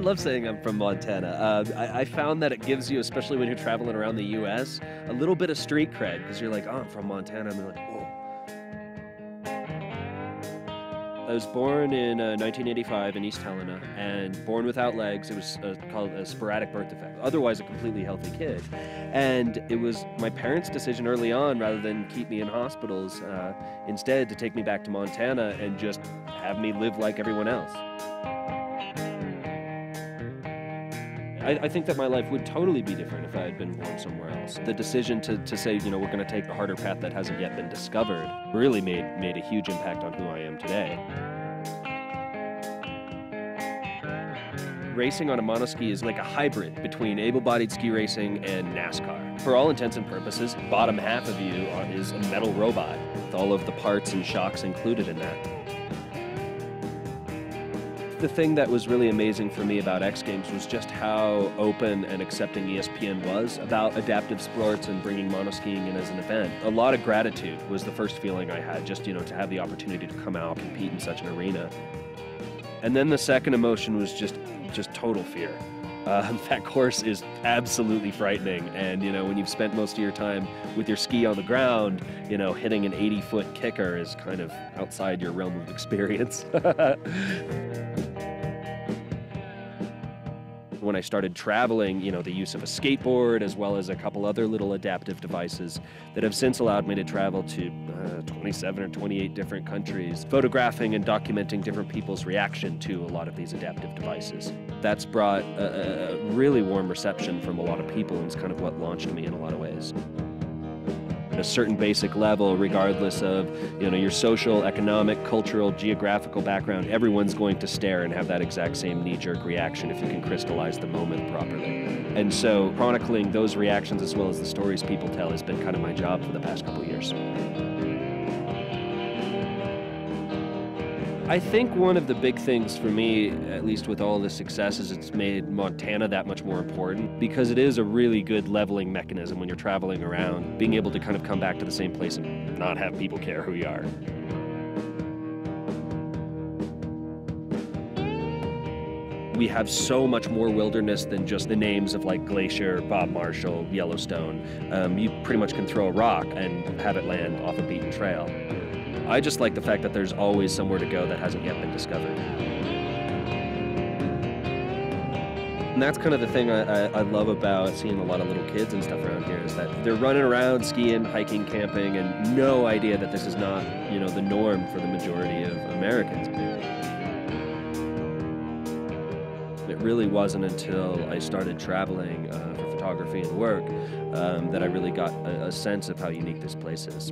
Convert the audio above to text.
love saying I'm from Montana. I found that it gives you, especially when you're traveling around the U.S., a little bit of street cred because you're like, oh, I'm from Montana. And they're like, whoa. I was born in 1985 in East Helena and born without legs. It was called a sporadic birth defect, otherwise a completely healthy kid. And it was my parents' decision early on, rather than keep me in hospitals, instead to take me back to Montana and just have me live like everyone else. I think that my life would totally be different if I had been born somewhere else. The decision to say, you know, we're going to take the harder path that hasn't yet been discovered really made a huge impact on who I am today. Racing on a monoski is like a hybrid between able-bodied ski racing and NASCAR. For all intents and purposes, bottom half of you is a metal robot with all of the parts and shocks included in that. The thing that was really amazing for me about X Games was just how open and accepting ESPN was about adaptive sports and bringing monoskiing in as an event. A lot of gratitude was the first feeling I had, just, you know, to have the opportunity to come out, compete in such an arena. And then the second emotion was just total fear. That course is absolutely frightening, and you know, when you've spent most of your time with your ski on the ground, you know, hitting an 80-foot kicker is kind of outside your realm of experience. When I started traveling, you know, the use of a skateboard as well as a couple other little adaptive devices that have since allowed me to travel to 27 or 28 different countries, photographing and documenting different people's reaction to a lot of these adaptive devices. That's brought a really warm reception from a lot of people, and it's kind of what launched me in a lot of ways. At a certain basic level, regardless of, you know, your social, economic, cultural, geographical background, everyone's going to stare and have that exact same knee-jerk reaction if you can crystallize the moment properly. And so chronicling those reactions as well as the stories people tell has been kind of my job for the past couple years. I think one of the big things for me, at least with all the success, is it's made Montana that much more important, because it is a really good leveling mechanism when you're traveling around, being able to kind of come back to the same place and not have people care who you are. We have so much more wilderness than just the names of like Glacier, Bob Marshall, Yellowstone. You pretty much can throw a rock and have it land off a beaten trail. I just like the fact that there's always somewhere to go that hasn't yet been discovered. And that's kind of the thing I love about seeing a lot of little kids and stuff around here, is that they're running around, skiing, hiking, camping, and no idea that this is not, you know, the norm for the majority of Americans. It really wasn't until I started traveling for photography and work that I really got a sense of how unique this place is.